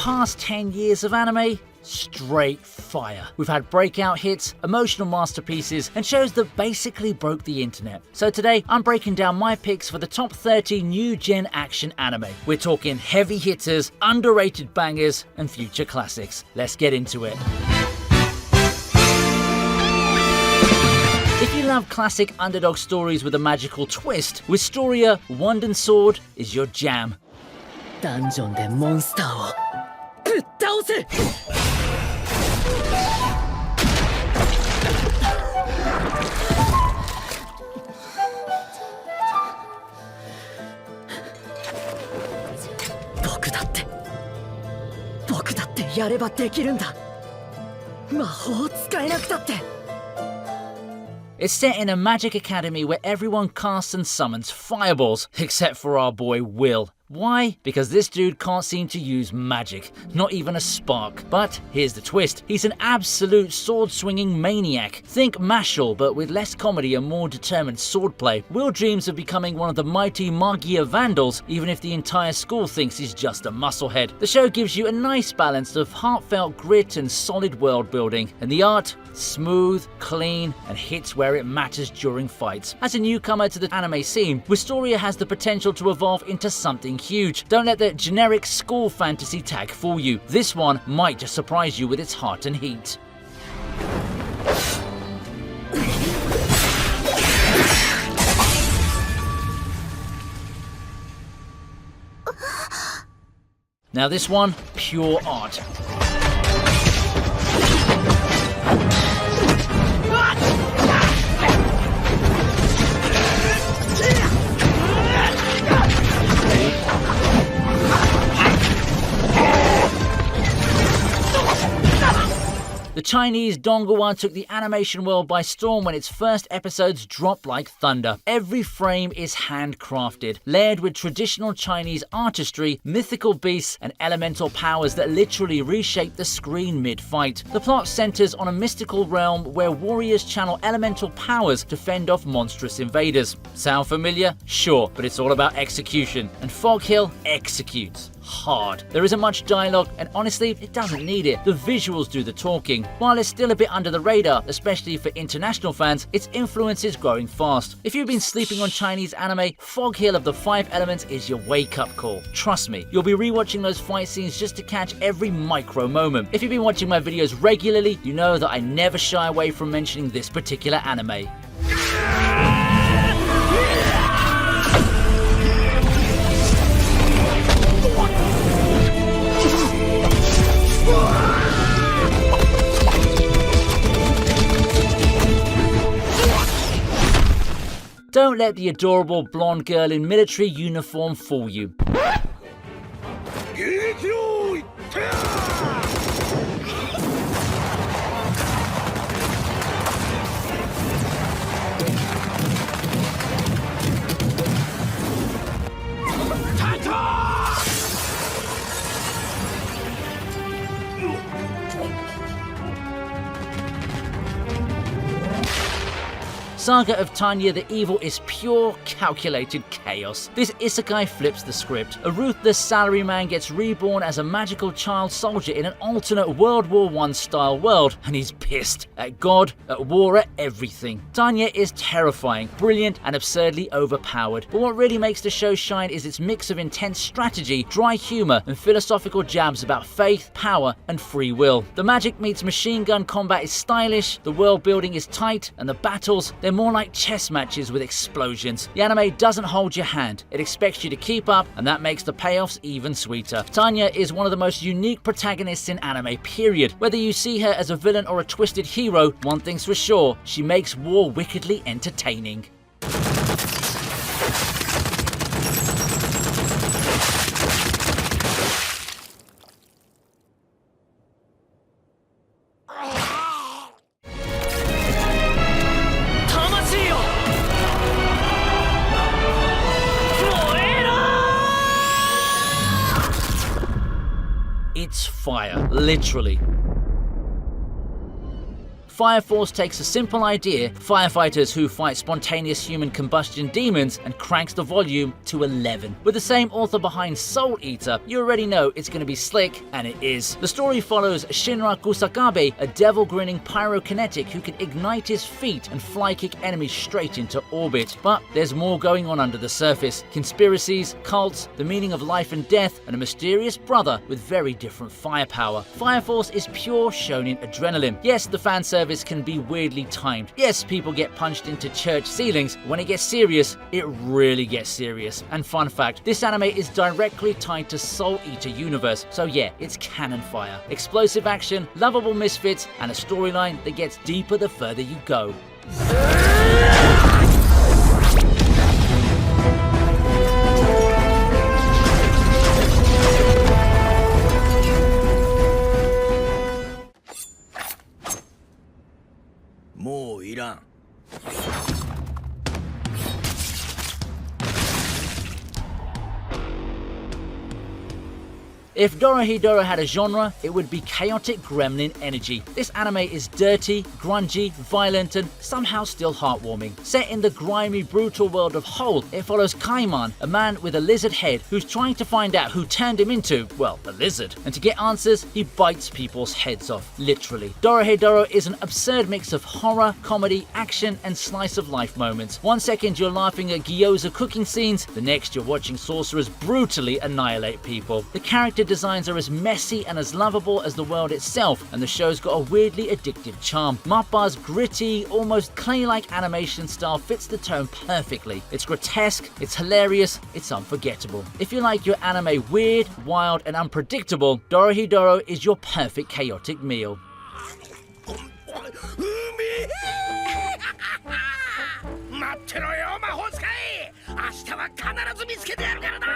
past 10 years of anime, straight fire. We've had breakout hits, emotional masterpieces, and shows that basically broke the internet. So today, I'm breaking down my picks for the top 30 new gen action anime. We're talking heavy hitters, underrated bangers, and future classics. Let's get into it. If you love classic underdog stories with a magical twist, Wistoria Wand and Sword is your jam. ダンジョンでモンスターをぶっ倒せ。僕だってやればできるんだ。魔法を使えなくたって。 It's set in a magic academy where everyone casts and summons fireballs, except for our boy Will. Why? Because this dude can't seem to use magic, not even a spark. But here's the twist, he's an absolute sword-swinging maniac. Think Mashal, but with less comedy and more determined swordplay. Will dreams of becoming one of the mighty Magia Vandals, even if the entire school thinks he's just a musclehead. The show gives you a nice balance of heartfelt grit and solid world building, and the art, smooth, clean, and hits where it matters during fights. As a newcomer to the anime scene, Wistoria has the potential to evolve into something huge. Don't let the generic school fantasy tag fool you. This one might just surprise you with its heart and heat. Now this one, pure art. The Chinese Dongguan took the animation world by storm when its first episodes dropped like thunder. Every frame is handcrafted, layered with traditional Chinese artistry, mythical beasts, and elemental powers that literally reshape the screen mid-fight. The plot centers on a mystical realm where warriors channel elemental powers to fend off monstrous invaders. Sound familiar? Sure, but it's all about execution, and Fog Hill executes hard. There isn't much dialogue, and honestly, it doesn't need it. The visuals do the talking. While it's still a bit under the radar, especially for international fans, its influence is growing fast. If you've been sleeping on Chinese anime, Fog Hill of the Five Elements is your wake-up call. Trust me, you'll be rewatching those fight scenes just to catch every micro moment. If you've been watching my videos regularly, you know that I never shy away from mentioning this particular anime. Don't let the adorable blonde girl in military uniform fool you. Saga of Tanya the Evil is pure, calculated chaos. This isekai flips the script. A ruthless salaryman gets reborn as a magical child soldier in an alternate World War I style world, and he's pissed at God, at war, at everything. Tanya is terrifying, brilliant, and absurdly overpowered. But what really makes the show shine is its mix of intense strategy, dry humor, and philosophical jabs about faith, power, and free will. The magic meets machine gun combat is stylish, the world building is tight, and the battles, they're more like chess matches with explosions. The anime doesn't hold your hand. It expects you to keep up, and that makes the payoffs even sweeter. Tanya is one of the most unique protagonists in anime, period. Whether you see her as a villain or a twisted hero, one thing's for sure, she makes war wickedly entertaining. It's fire, literally. Fire Force takes a simple idea, firefighters who fight spontaneous human combustion demons, and cranks the volume to 11. With the same author behind Soul Eater, you already know it's going to be slick, and it is. The story follows Shinra Kusakabe, a devil-grinning pyrokinetic who can ignite his feet and fly-kick enemies straight into orbit. But there's more going on under the surface. Conspiracies, cults, the meaning of life and death, and a mysterious brother with very different firepower. Fire Force is pure shonen adrenaline. Yes, the fan service can be weirdly timed. Yes, people get punched into church ceilings. When it gets serious, it really gets serious. And fun fact, this anime is directly tied to Soul Eater universe, so yeah, it's cannon fire. Explosive action, lovable misfits, and a storyline that gets deeper the further you go. If Dorohedoro had a genre, it would be chaotic gremlin energy. This anime is dirty, grungy, violent, and somehow still heartwarming. Set in the grimy, brutal world of Hole, it follows Kaiman, a man with a lizard head who's trying to find out who turned him into, well, a lizard. And to get answers, he bites people's heads off, literally. Dorohedoro is an absurd mix of horror, comedy, action, and slice of life moments. One second you're laughing at gyoza cooking scenes, the next you're watching sorcerers brutally annihilate people. The character designs are as messy and as lovable as the world itself, and the show's got a weirdly addictive charm. Mappa's gritty, almost clay-like animation style fits the tone perfectly. It's grotesque, it's hilarious, it's unforgettable. If you like your anime weird, wild, and unpredictable, Dorohedoro is your perfect chaotic meal. 待ってろよ魔法使い、明日は必ず見つけてやるからな。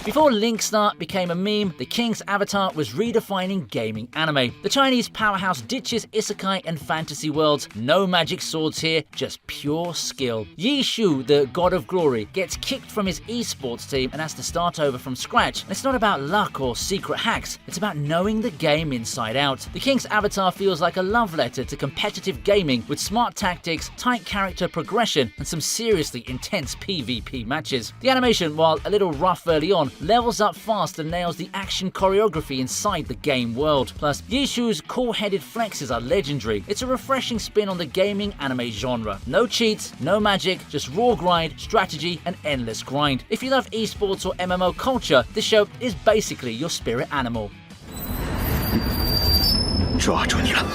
Before Linkstar became a meme, the King's Avatar was redefining gaming anime. The Chinese powerhouse ditches isekai and fantasy worlds. No magic swords here, just pure skill. Yi Shu, the god of glory, gets kicked from his esports team and has to start over from scratch. It's not about luck or secret hacks, it's about knowing the game inside out. The King's Avatar feels like a love letter to competitive gaming with smart tactics, tight character progression, and some seriously intense PvP matches. The animation, while a little rough early on, levels up fast and nails the action choreography inside the game world. Plus, Yishu's cool-headed flexes are legendary. It's a refreshing spin on the gaming anime genre. No cheats, no magic, just raw grind, strategy, and endless grind. If you love esports or MMO culture, this show is basically your spirit animal. 抓住你了！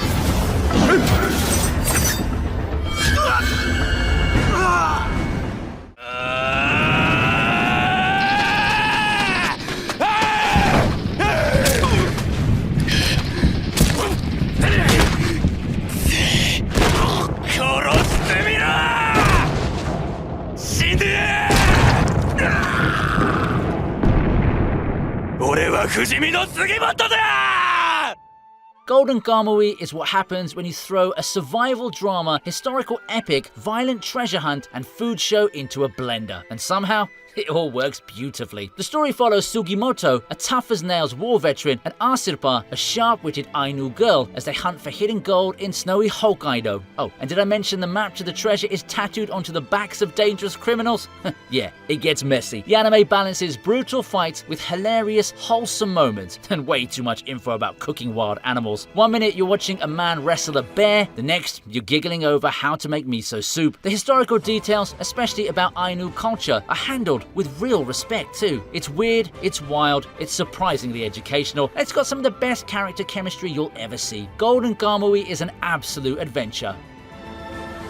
Golden Kamui is what happens when you throw a survival drama, historical epic, violent treasure hunt, and food show into a blender. And somehow, it all works beautifully. The story follows Sugimoto, a tough-as-nails war veteran, and Asirpa, a sharp-witted Ainu girl, as they hunt for hidden gold in snowy Hokkaido. Oh, and did I mention the map to the treasure is tattooed onto the backs of dangerous criminals? Yeah, it gets messy. The anime balances brutal fights with hilarious, wholesome moments, and way too much info about cooking wild animals. One minute you're watching a man wrestle a bear, the next you're giggling over how to make miso soup. The historical details, especially about Ainu culture, are handled with real respect too. It's weird, it's wild, it's surprisingly educational, and it's got some of the best character chemistry you'll ever see. Golden Kamui is an absolute adventure.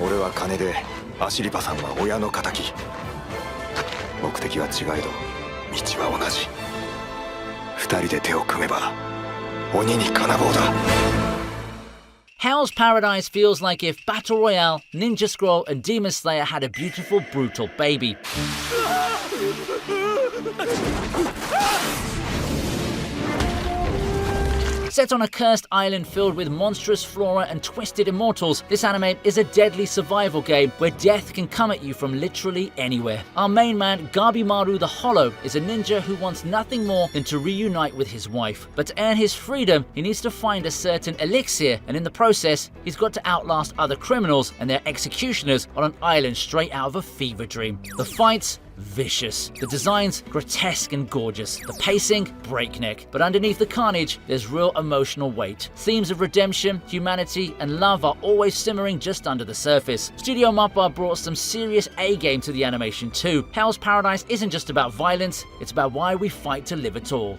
俺は金でアシリパさんは親の敵。目的は違えど道は同じ。二人で手を組めば鬼に金棒だ。 Hell's Paradise feels like if Battle Royale, Ninja Scroll, and Demon Slayer had a beautiful, brutal baby. Set on a cursed island filled with monstrous flora and twisted immortals, this anime is a deadly survival game where death can come at you from literally anywhere. Our main man, Gabimaru the Hollow, is a ninja who wants nothing more than to reunite with his wife. But to earn his freedom, he needs to find a certain elixir, and in the process, he's got to outlast other criminals and their executioners on an island straight out of a fever dream. The fights? Vicious. The designs grotesque and gorgeous. The pacing breakneck. But underneath the carnage, there's real emotional weight. Themes of redemption, humanity, and love are always simmering just under the surface. Studio Mappa brought some serious A-game to the animation too. Hell's Paradise isn't just about violence, it's about why we fight to live at all.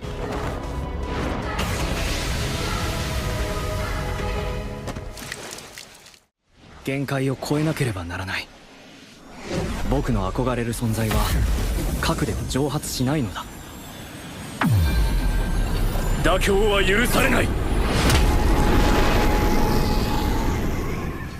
限界を超えなければならない。僕の憧れる存在は核では蒸発しないのだ。妥協は許されない。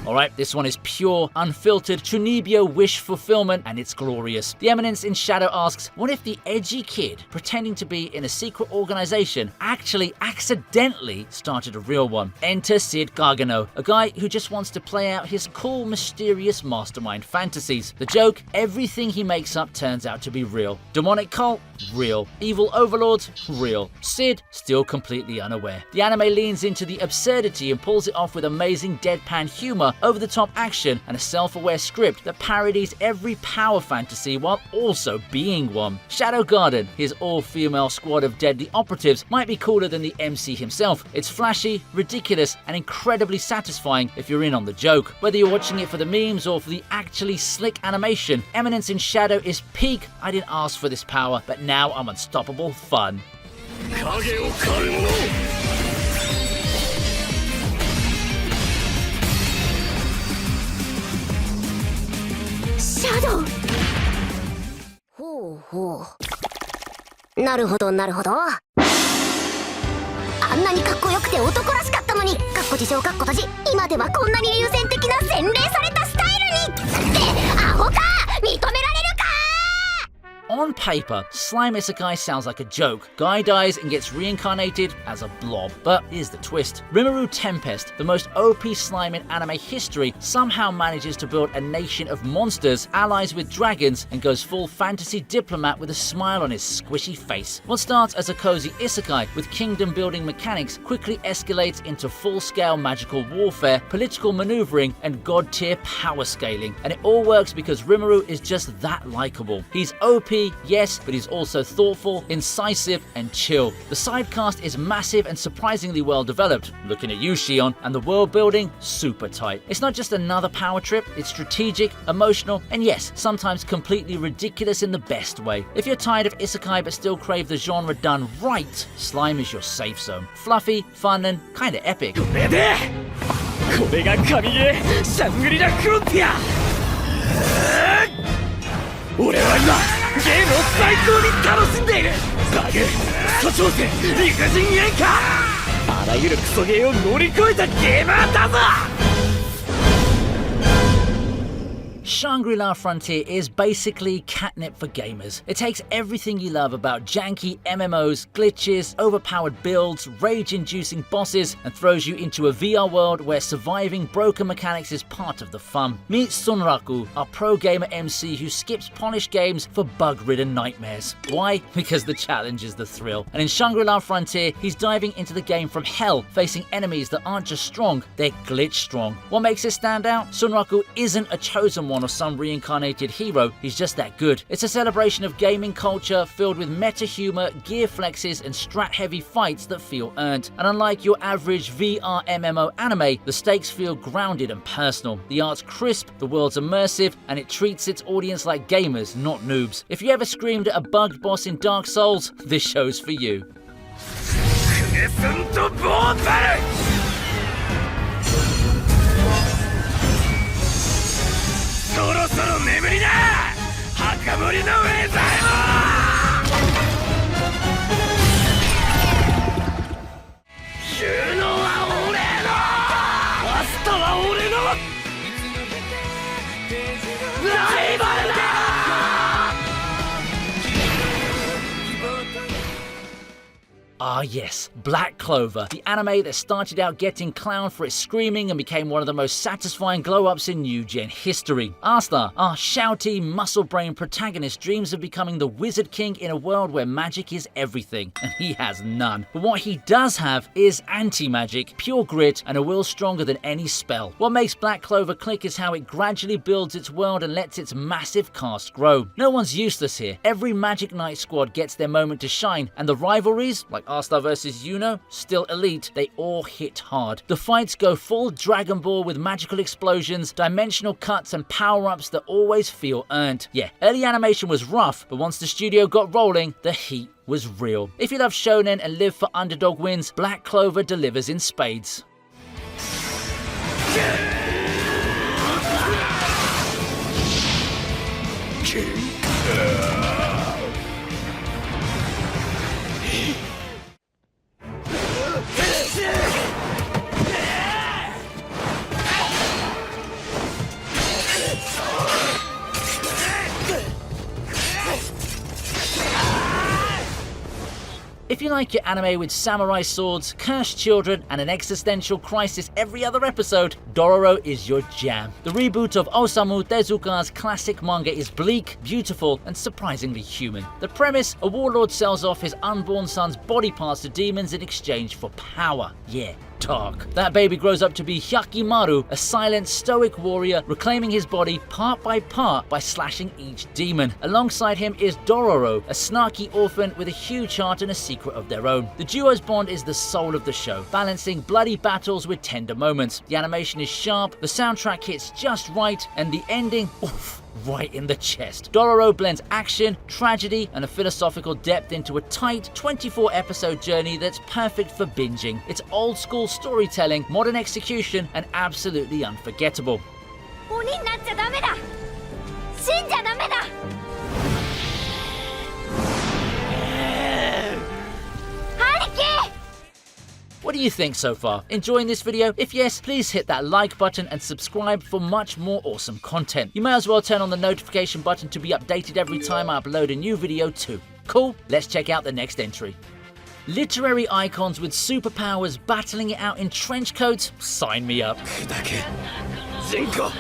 Alright, this one is pure, unfiltered Chunibyo wish fulfillment, and it's glorious. The Eminence in Shadow asks, what if the edgy kid pretending to be in a secret organization actually accidentally started a real one? Enter Sid Gargano, a guy who just wants to play out his cool, mysterious mastermind fantasies. The joke, everything he makes up turns out to be real. Demonic cult? Real. Evil overlords? Real. Sid? Still completely unaware. The anime leans into the absurdity and pulls it off with amazing deadpan humor, over-the-top action, and a self-aware script that parodies every power fantasy while also being one. Shadow Garden, his all-female squad of deadly operatives, might be cooler than the MC himself. It's flashy, ridiculous, and incredibly satisfying if you're in on the joke. Whether you're watching it for the memes or for the actually slick animation, Eminence in Shadow is peak I didn't ask for this power, but now I'm unstoppable fun. シャドウ。ほうほう。なるほどなるほど。あんなにかっこよくて男らしかったのに、かっこ自称かっこ閉じ、今ではこんなに優先的な洗礼されたスタイルに。ってアホか、認められるか。 On paper, Slime Isekai sounds like a joke. Guy dies and gets reincarnated as a blob. But here's the twist. Rimuru Tempest, the most OP slime in anime history, somehow manages to build a nation of monsters, allies with dragons, and goes full fantasy diplomat with a smile on his squishy face. What starts as a cozy isekai with kingdom building mechanics quickly escalates into full-scale magical warfare, political maneuvering, and god-tier power scaling. And it all works because Rimuru is just that likable. He's OP, yes, but he's also thoughtful, incisive, and chill. The side cast is massive and surprisingly well developed. Looking at you, Shion, and the world building, super tight. It's not just another power trip, it's strategic, emotional, and yes, sometimes completely ridiculous in the best way. If you're tired of isekai but still crave the genre done right, Slime is your safe zone. Fluffy, fun, and kinda epic. これが神ゲーシャングリラフロンティア。俺は今ゲームを最高に楽しんでいる。バグ、クソ挑戦、理不尽演歌、あらゆるクソゲーを乗り越えたゲーマーだぞ。 Shangri-La Frontier is basically catnip for gamers. It takes everything you love about janky MMOs, glitches, overpowered builds, rage-inducing bosses, and throws you into a VR world where surviving broken mechanics is part of the fun. Meet Sunraku, our pro gamer MC who skips polished games for bug-ridden nightmares. Why? Because the challenge is the thrill. And in Shangri-La Frontier, he's diving into the game from hell, facing enemies that aren't just strong, they're glitch strong. What makes it stand out? Sunraku isn't a chosen one or some reincarnated hero, he's just that good. It's a celebration of gaming culture filled with meta humor, gear flexes, and strat-heavy fights that feel earned. And unlike your average VR MMO anime, the stakes feel grounded and personal. The art's crisp, the world's immersive, and it treats its audience like gamers, not noobs. If you ever screamed at a bugged boss in Dark Souls, this show's for you. そろそろ眠りだ、墓守のウェザイモー。収納は俺の、マスターは俺のライバルだ。 Ah, Ah yes, Black Clover, the anime that started out getting clowned for its screaming and became one of the most satisfying glow-ups in New Gen history. Asta, our shouty, muscle-brained protagonist, dreams of becoming the Wizard King in a world where magic is everything, and he has none. But what he does have is anti-magic, pure grit, and a will stronger than any spell. What makes Black Clover click is how it gradually builds its world and lets its massive cast grow. No one's useless here. Every Magic Knight squad gets their moment to shine, and the rivalries, like Asta versus Yuno, still elite, they all hit hard. The fights go full Dragon Ball with magical explosions, dimensional cuts, and power-ups that always feel earned. Yeah, early animation was rough, but once the studio got rolling, the heat was real. If you love shonen and live for underdog wins, Black Clover delivers in spades. If you like your anime with samurai swords, cursed children, and an existential crisis every other episode, Dororo is your jam. The reboot of Osamu Tezuka's classic manga is bleak, beautiful, and surprisingly human. The premise: a warlord sells off his unborn son's body parts to demons in exchange for power. Yeah, dark. That baby grows up to be Hyakimaru, a silent, stoic warrior, reclaiming his body part by slashing each demon. Alongside him is Dororo, a snarky orphan with a huge heart and a secret of their own. The duo's bond is the soul of the show, balancing bloody battles with tender moments. The animation is sharp, the soundtrack hits just right, and the ending, oof, right in the chest. Dororo blends action, tragedy, and a philosophical depth into a tight 24-episode journey that's perfect for binging. It's old school storytelling, modern execution, and absolutely unforgettable. 鬼になっちゃダメだ。死んじゃダメだ。 What do you think so far? Enjoying this video? If yes, please hit that like button and subscribe for much more awesome content. You may as well turn on the notification button to be updated every time I upload a new video too. Cool? Let's check out the next entry. Literary icons with superpowers battling it out in trench coats? Sign me up. Zenko!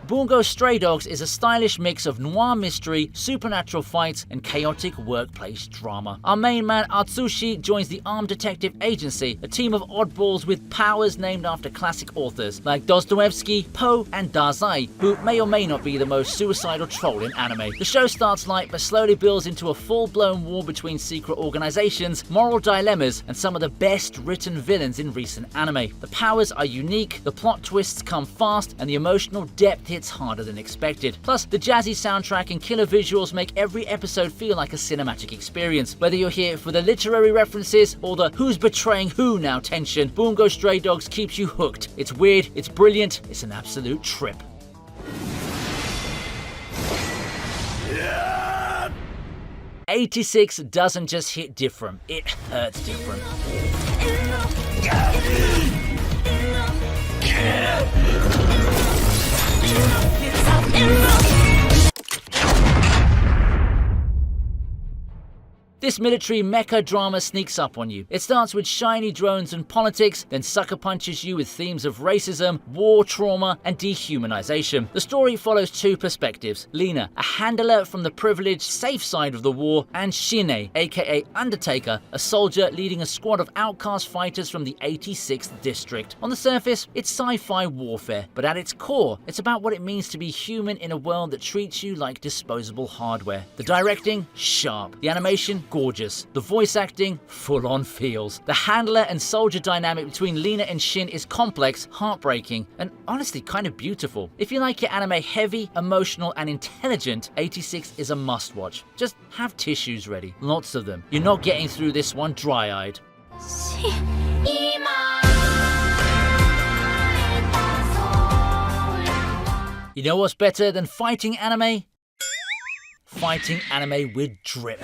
Bungo Stray Dogs is a stylish mix of noir mystery, supernatural fights, and chaotic workplace drama. Our main man Atsushi joins the Armed Detective Agency, a team of oddballs with powers named after classic authors like Dostoevsky, Poe, and Dazai, who may or may not be the most suicidal troll in anime. The show starts light but slowly builds into a full-blown war between secret organizations, moral dilemmas, and some of the best written villains in recent anime. The powers are unique, the plot twists come fast, and the emotional depth hits harder than expected. Plus, the jazzy soundtrack and killer visuals make every episode feel like a cinematic experience. Whether you're here for the literary references or the who's betraying who now tension, Bungo Stray Dogs keeps you hooked. It's weird, it's brilliant, it's an absolute trip. '86 doesn't just hit different, it hurts different. This military mecha drama sneaks up on you. It starts with shiny drones and politics, then sucker punches you with themes of racism, war trauma, and dehumanization. The story follows two perspectives: Lena, a handler from the privileged safe side of the war, and Shine, aka Undertaker, a soldier leading a squad of outcast fighters from the 86th District. On the surface, it's sci-fi warfare, but at its core, it's about what it means to be human in a world that treats you like disposable hardware. The directing? Sharp. The animation? Gorgeous. The voice acting? Full on feels. The handler and soldier dynamic between Lena and Shin is complex, heartbreaking, and honestly kind of beautiful. If you like your anime heavy, emotional, and intelligent, 86 is a must watch. Just have tissues ready. Lots of them. You're not getting through this one dry-eyed. You know what's better than fighting anime? fighting anime with drip.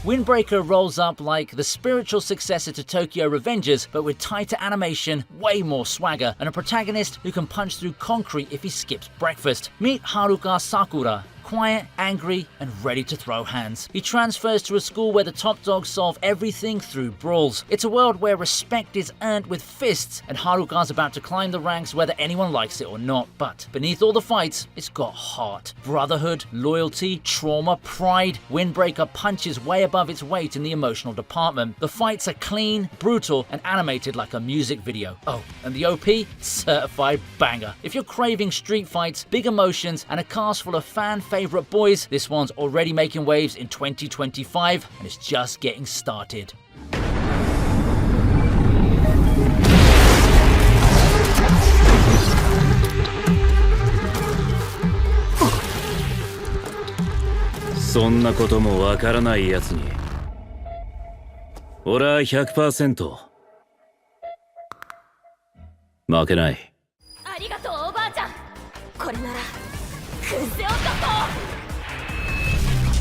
Windbreaker rolls up like the spiritual successor to Tokyo Revengers, but with tighter animation, way more swagger, and a protagonist who can punch through concrete if he skips breakfast. Meet Haruka Sakura. Quiet, angry, and ready to throw hands. He transfers to a school where the top dogs solve everything through brawls. It's a world where respect is earned with fists, and Haruka's about to climb the ranks whether anyone likes it or not. But beneath all the fights, it's got heart, brotherhood, loyalty, trauma, pride. Windbreaker punches way above its weight in the emotional department. The fights are clean, brutal, and animated like a music video. Oh, and the OP? Certified banger. If you're craving street fights, big emotions, and a cast full of fan-favorite boys, this one's already making waves in 2025 and it's just getting started.そんなこともわからないやつに俺は 100% 負けない。ありがとうおばあちゃん。これならクセ男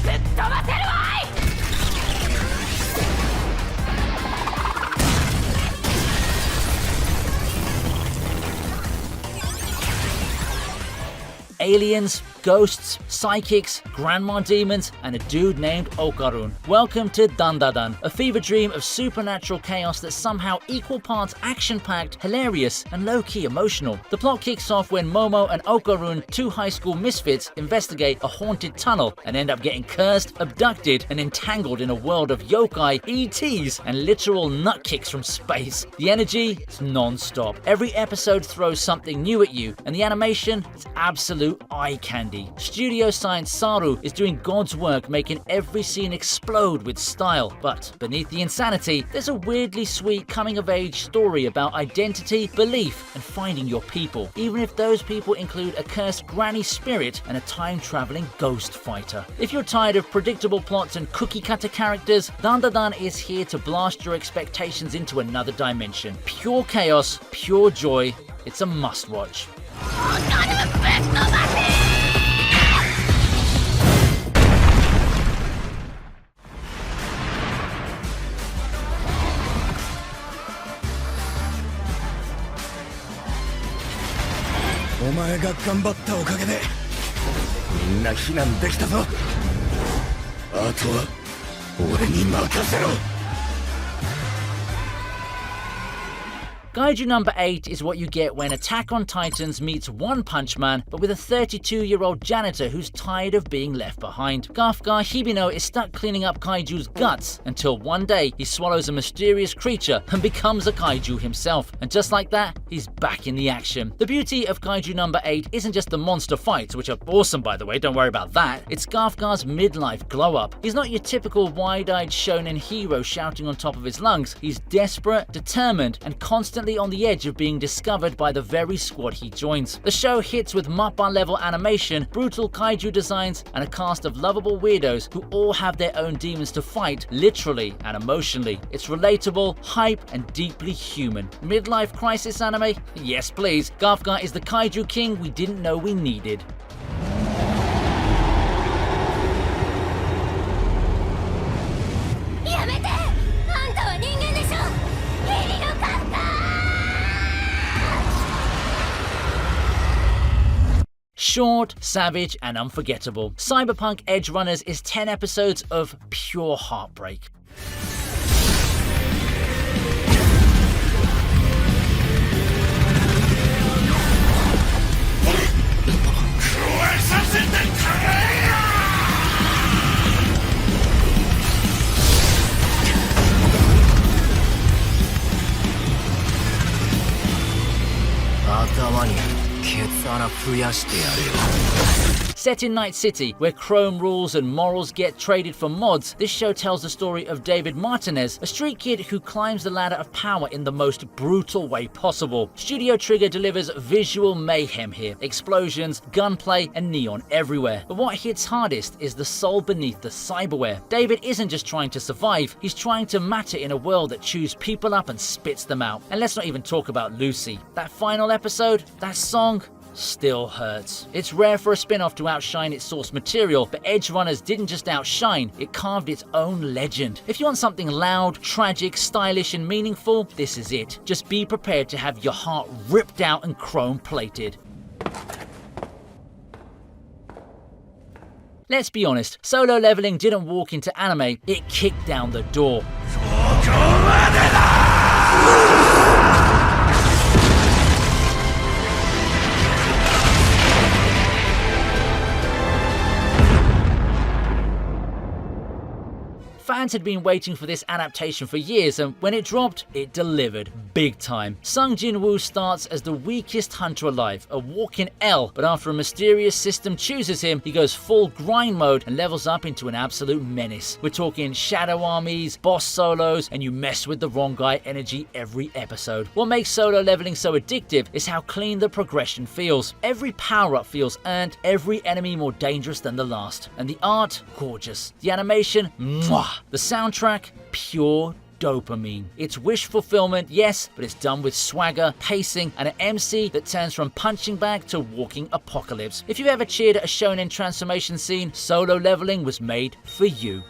ぶっ飛ばせるわい。Aliens, ghosts, psychics, grandma demons, and a dude named Okarun. Welcome to Dandadan, a fever dream of supernatural chaos that's somehow equal parts action-packed, hilarious, and low-key emotional. The plot kicks off when Momo and Okarun, two high school misfits, investigate a haunted tunnel and end up getting cursed, abducted, and entangled in a world of yokai, ETs, and literal nut-kicks from space. The energy is non-stop. Every episode throws something new at you, and the animation is absolute eye candy. Studio Science Saru is doing God's work, making every scene explode with style. But beneath the insanity, there's a weirdly sweet coming-of-age story about identity, belief, and finding your people, even if those people include a cursed granny spirit and a time-traveling ghost fighter. If you're tired of predictable plots and cookie-cutter characters, Dandadan is here to blast your expectations into another dimension. Pure chaos, pure joy. It's a must-watch. お前が頑張ったおかげでみんな避難できたぞ。あとは俺に任せろ。Kaiju number 8 is what you get when Attack on Titans meets One Punch Man, but with a 32-year-old janitor who's tired of being left behind. Gafgar Hibino is stuck cleaning up Kaiju's guts until one day he swallows a mysterious creature and becomes a Kaiju himself. And just like that, he's back in the action. The beauty of Kaiju number 8 isn't just the monster fights, which are awesome by the way, don't worry about that. It's Gafgar's midlife glow-up. He's not your typical wide-eyed shonen hero shouting on top of his lungs. He's desperate, determined, and constantly on the edge of being discovered by the very squad he joins. The show hits with Mappa-level animation, brutal kaiju designs, and a cast of lovable weirdos who all have their own demons to fight, literally and emotionally. It's relatable, hype, and deeply human. Midlife crisis anime? Yes please. Gafgar is the kaiju king we didn't know we needed. やめて！あんたは人間でしょ！いりのかった！ Short, savage, and unforgettable, Cyberpunk Edge Runners is 10 episodes of pure heartbreak. Set in Night City, where chrome rules and morals get traded for mods, this show tells the story of David Martinez, a street kid who climbs the ladder of power in the most brutal way possible. Studio Trigger delivers visual mayhem here, explosions, gunplay, and neon everywhere. But what hits hardest is the soul beneath the cyberware. David isn't just trying to survive, he's trying to matter in a world that chews people up and spits them out. And let's not even talk about Lucy. That final episode, that song, still hurts. It's rare for a spin-off to outshine its source material, but Edgerunners didn't just outshine, it carved its own legend. If you want something loud, tragic, stylish, and meaningful, this is it. Just be prepared to have your heart ripped out and chrome-plated. Let's be honest, Solo Leveling didn't walk into anime, it kicked down the door. Fans had been waiting for this adaptation for years, and when it dropped, it delivered big time. Sung Jin-woo starts as the weakest hunter alive, a walking L, but after a mysterious system chooses him, he goes full grind mode and levels up into an absolute menace. We're talking shadow armies, boss solos, and you mess with the wrong guy energy every episode. What makes Solo Leveling so addictive is how clean the progression feels. Every power-up feels earned, every enemy more dangerous than the last. And the art, gorgeous. The animation, mwah. The soundtrack, pure dopamine. It's wish fulfillment, yes, but it's done with swagger, pacing, and an MC that turns from punching bag to walking apocalypse. If you ever cheered at a shonen transformation scene, Solo Leveling was made for you.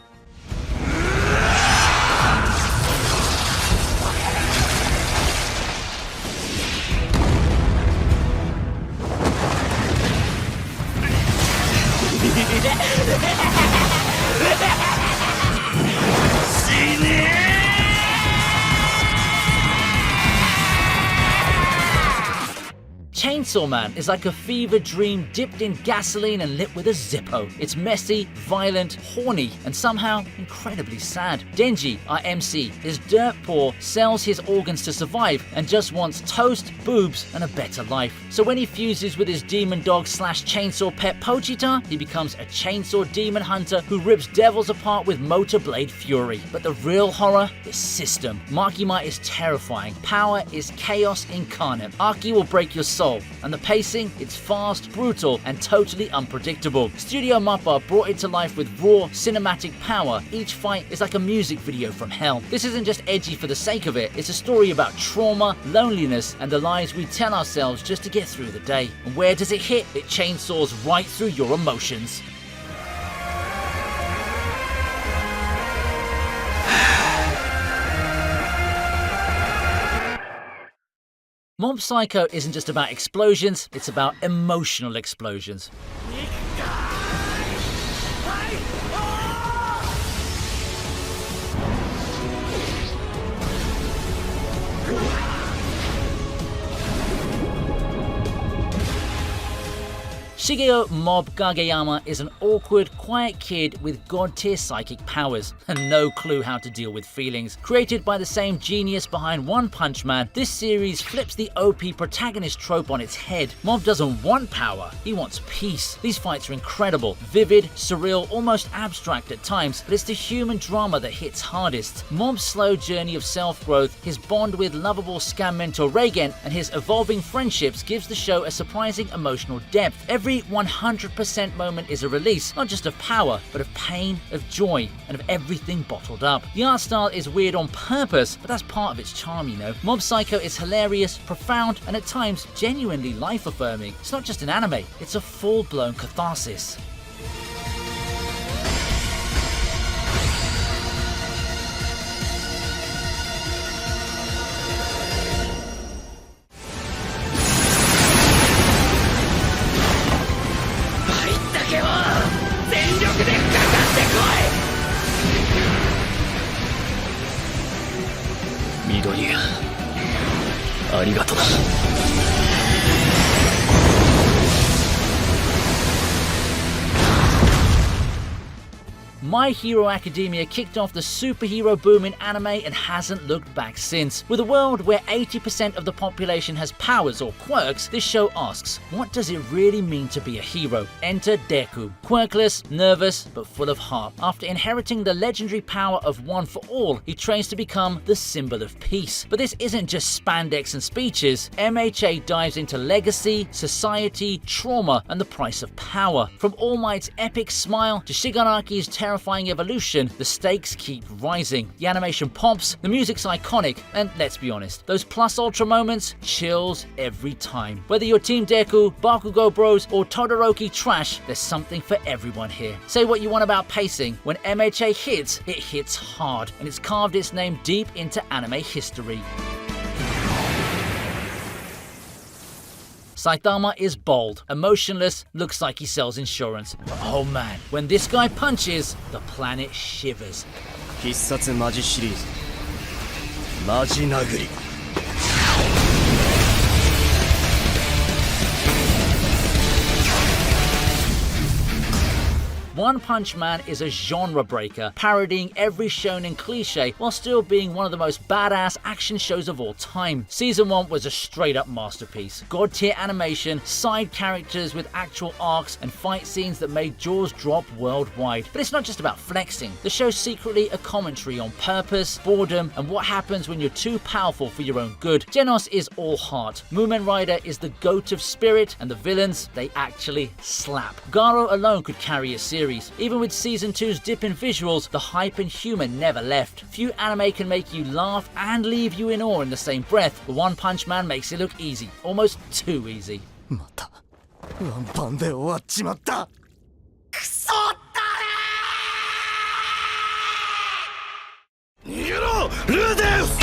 Chainsaw Man is like a fever dream dipped in gasoline and lit with a Zippo. It's messy, violent, horny, and somehow incredibly sad. Denji, our MC, is dirt poor, sells his organs to survive, and just wants toast, boobs, and a better life. So when he fuses with his demon dog / chainsaw pet Pochita, he becomes a chainsaw demon hunter who rips devils apart with motor blade fury. But the real horror is system. Makima is terrifying. Power is chaos incarnate. Aki will break your soul. And the pacing, it's fast, brutal, and totally unpredictable. Studio Mappa brought it to life with raw, cinematic power. Each fight is like a music video from hell. This isn't just edgy for the sake of it, it's a story about trauma, loneliness, and the lies we tell ourselves just to get through the day. And where does it hit? It chainsaws right through your emotions. Mob Psycho isn't just about explosions, it's about emotional explosions. Shigeo Mob Kageyama is an awkward, quiet kid with god-tier psychic powers and no clue how to deal with feelings. Created by the same genius behind One Punch Man, this series flips the OP protagonist trope on its head. Mob doesn't want power, he wants peace. These fights are incredible, vivid, surreal, almost abstract at times, but it's the human drama that hits hardest. Mob's slow journey of self-growth, his bond with lovable scam mentor Reigen, and his evolving friendships gives the show a surprising emotional depth. Every 100% moment is a release, not just of power, but of pain, of joy, and of everything bottled up. The art style is weird on purpose, but that's part of its charm, you know. Mob Psycho is hilarious, profound, and at times genuinely life-affirming. It's not just an anime, it's a full-blown catharsis. Midoriya, ありがとな。My Hero Academia kicked off the superhero boom in anime and hasn't looked back since. With a world where 80% of the population has powers or quirks, this show asks, what does it really mean to be a hero? Enter Deku. Quirkless, nervous, but full of heart. After inheriting the legendary power of One for All, he trains to become the symbol of peace. But this isn't just spandex and speeches. MHA dives into legacy, society, trauma, and the price of power. From All Might's epic smile to Shigaraki's terrifying evolution, the stakes keep rising. The animation pops, the music's iconic, and let's be honest, those Plus Ultra moments, chills every time. Whether you're Team Deku, Bakugo Bros, or Todoroki trash, there's something for everyone here. Say what you want about pacing, when MHA hits, it hits hard, and it's carved its name deep into anime history. Saitama is bold, emotionless, looks like he sells insurance. But oh man, when this guy punches, the planet shivers. 必殺マジシリーズマジ殴り One Punch Man is a genre breaker, parodying every shonen cliche while still being one of the most badass action shows of all time. Season 1 was a straight up masterpiece. God tier animation, side characters with actual arcs, and fight scenes that made jaws drop worldwide. But it's not just about flexing. The show's secretly a commentary on purpose, boredom, and what happens when you're too powerful for your own good. Genos is all heart. Moomin Rider is the goat of spirit, and the villains, they actually slap. Garo alone could carry a series. Even with Season 2's dip in visuals, the hype and humour never left. Few anime can make you laugh and leave you in awe in the same breath, but One Punch Man makes it look easy. Almost too easy. またワンパンで終わっちまったクソったれ逃げろルーデウス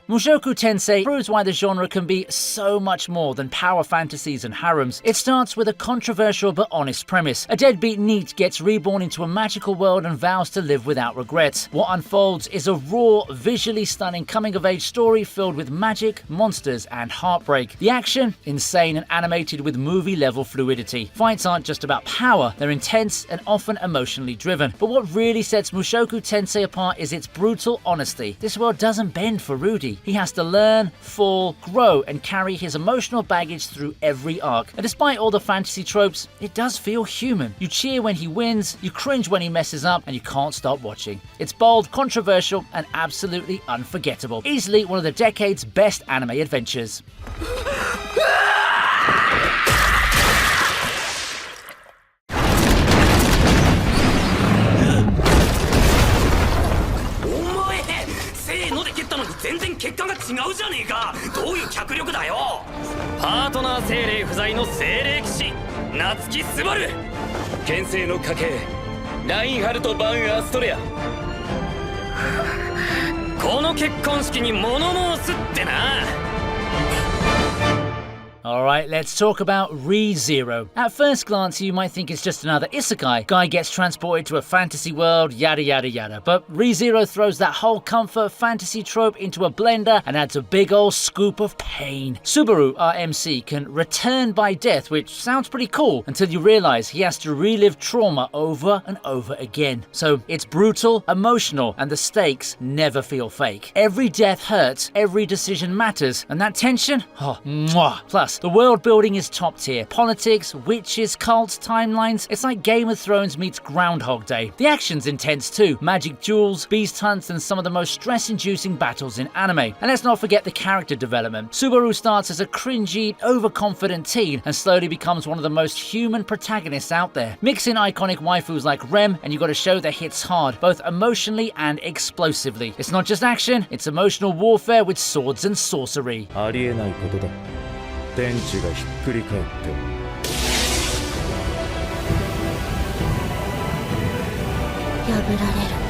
Mushoku Tensei proves why the genre can be so much more than power fantasies and harems. It starts with a controversial but honest premise. A deadbeat NEET gets reborn into a magical world and vows to live without regrets. What unfolds is a raw, visually stunning coming-of-age story filled with magic, monsters, and heartbreak. The action? Insane and animated with movie-level fluidity. Fights aren't just about power, they're intense and often emotionally driven. But what really sets Mushoku Tensei apart is its brutal honesty. This world doesn't bend for Rudy. He has to learn, fall, grow, and carry his emotional baggage through every arc. And despite all the fantasy tropes, it does feel human. You cheer when he wins, you cringe when he messes up, and you can't stop watching. It's bold, controversial, and absolutely unforgettable. Easily one of the decade's best anime adventures. 全然結果が違うじゃねえか。どういう脚力だよ。パートナー精霊不在の精霊騎士夏木スバル、剣聖の家系ラインハルト・バン・アストレア。この結婚式に物申すってな。 Alright, let's talk about ReZero. At first glance, you might think it's just another isekai. Guy gets transported to a fantasy world, yada yada yada. But ReZero throws that whole comfort fantasy trope into a blender and adds a big ol' scoop of pain. Subaru, our MC, can return by death, which sounds pretty cool, until you realize he has to relive trauma over and over again. So it's brutal, emotional, and the stakes never feel fake. Every death hurts, every decision matters, and that tension, oh, mwah. Plus, the world building is top tier. Politics, witches, cults, timelines. It's like Game of Thrones meets Groundhog Day. The action's intense too. Magic duels, beast hunts, and some of the most stress-inducing battles in anime. And let's not forget the character development. Subaru starts as a cringy, overconfident teen and slowly becomes one of the most human protagonists out there. Mix in iconic waifus like Rem and you got a show that hits hard, both emotionally and explosively. It's not just action, it's emotional warfare with swords and sorcery. ありえないことだ。天地がひっくり返って破られる。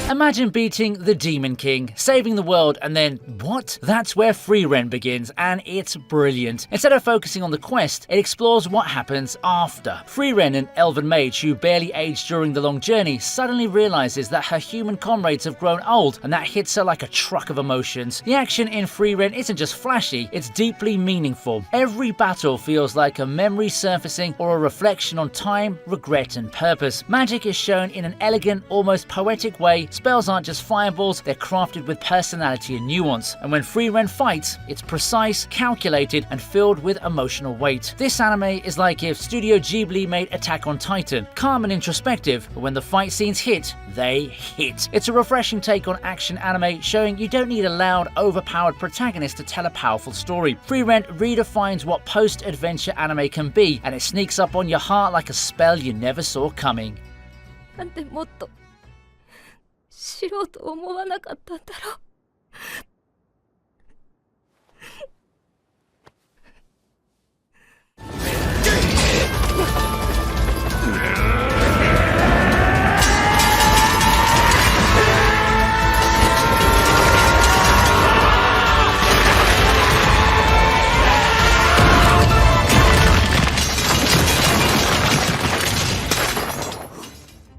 And Imagine beating the Demon King, saving the world, and then what? That's where Frieren begins, and it's brilliant. Instead of focusing on the quest, it explores what happens after. Frieren, an elven mage who barely aged during the long journey, suddenly realizes that her human comrades have grown old, and that hits her like a truck of emotions. The action in Frieren isn't just flashy, it's deeply meaningful. Every battle feels like a memory surfacing or a reflection on time, regret, and purpose. Magic is shown in an elegant, almost poetic way. Spells aren't just fireballs, they're crafted with personality and nuance. And when Frieren fights, it's precise, calculated, and filled with emotional weight. This anime is like if Studio Ghibli made Attack on Titan. Calm and introspective, but when the fight scenes hit, they hit. It's a refreshing take on action anime, showing you don't need a loud, overpowered protagonist to tell a powerful story. Frieren redefines what post-adventure anime can be, and it sneaks up on your heart like a spell you never saw coming. なんでもっと知ろうと思わなかったんだろう。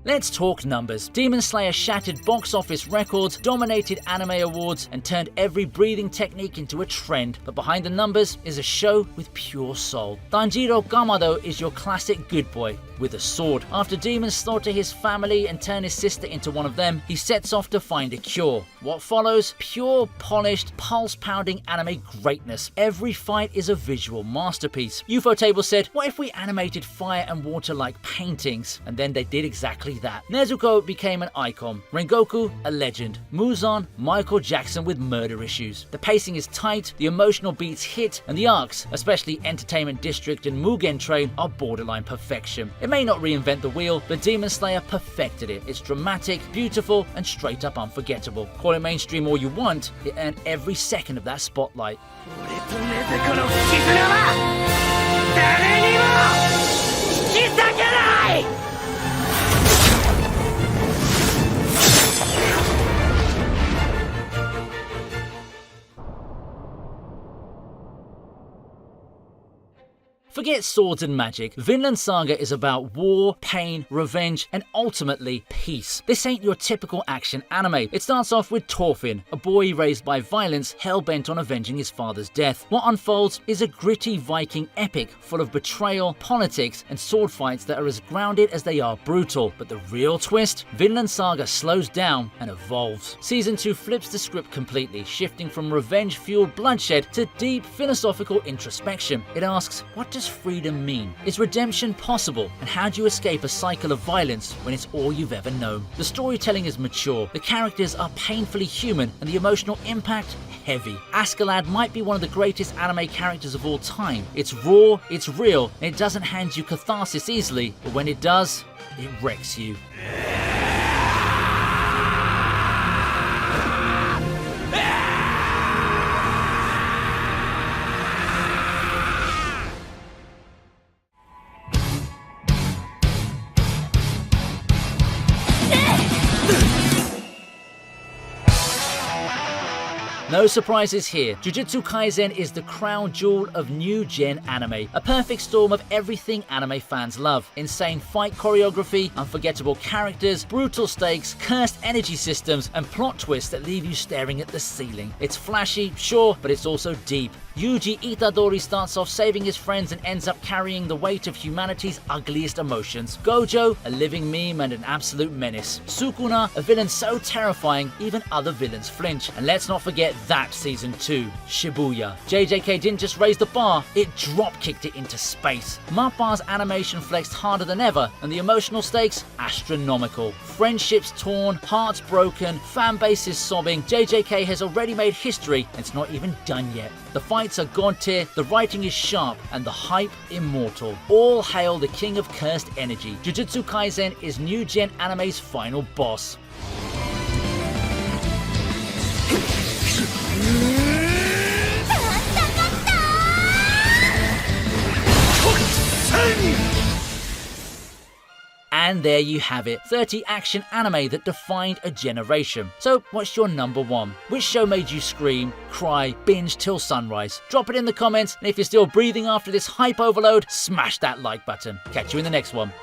Let's talk numbers. Demon Slayer shattered box office records, dominated anime awards, and turned every breathing technique into a trend. But behind the numbers is a show with pure soul. Tanjiro Kamado is your classic good boy with a sword. After demons slaughter his family and turn his sister into one of them, he sets off to find a cure. What follows? Pure, polished, pulse-pounding anime greatness. Every fight is a visual masterpiece. Ufotable said, what if we animated fire and water like paintings? And then they did exactly that. Nezuko became an icon. Rengoku, a legend. Muzan, Michael Jackson with murder issues. The pacing is tight, the emotional beats hit, and the arcs, especially Entertainment District and Mugen Train, are borderline perfection. It may not reinvent the wheel, but Demon Slayer perfected it. It's dramatic, beautiful, and straight up unforgettable. Call it mainstream all you want, it earned every second of that spotlight. 俺と禰豆子の絆は誰にも引き裂けない。 Forget swords and magic. Vinland Saga is about war, pain, revenge, and ultimately peace. This ain't your typical action anime. It starts off with Thorfinn, a boy raised by violence, hell-bent on avenging his father's death. What unfolds is a gritty Viking epic full of betrayal, politics, and sword fights that are as grounded as they are brutal. But the real twist? Vinland Saga slows down and evolves. Season 2 flips the script completely, shifting from revenge-fueled bloodshed to deep philosophical introspection. It asks, what does freedom mean? Is redemption possible? And how do you escape a cycle of violence when it's all you've ever known? The storytelling is mature, the characters are painfully human, and the emotional impact heavy. Askeladd might be one of the greatest anime characters of all time. It's raw, it's real, and it doesn't hand you catharsis easily, but when it does, it wrecks you. No surprises here. Jujutsu Kaisen is the crown jewel of new-gen anime. A perfect storm of everything anime fans love. Insane fight choreography, unforgettable characters, brutal stakes, cursed energy systems, and plot twists that leave you staring at the ceiling. It's flashy, sure, but it's also deep. Yuji Itadori starts off saving his friends and ends up carrying the weight of humanity's ugliest emotions. Gojo, a living meme and an absolute menace. Sukuna, a villain so terrifying even other villains flinch. And let's not forget that season 2, Shibuya. JJK didn't just raise the bar, it drop-kicked it into space. Mappa's animation flexed harder than ever, and the emotional stakes astronomical. Friendships torn, hearts broken, fan bases sobbing. JJK has already made history, and it's not even done yet. The fights are god tier, the writing is sharp, and the hype immortal. All hail the king of cursed energy. Jujutsu Kaisen is new-gen anime's final boss. And there you have it, 30 action anime that defined a generation. So what's your number one? Which show made you scream, cry, binge till sunrise? Drop it in the comments, and if you're still breathing after this hype overload, smash that like button. Catch you in the next one.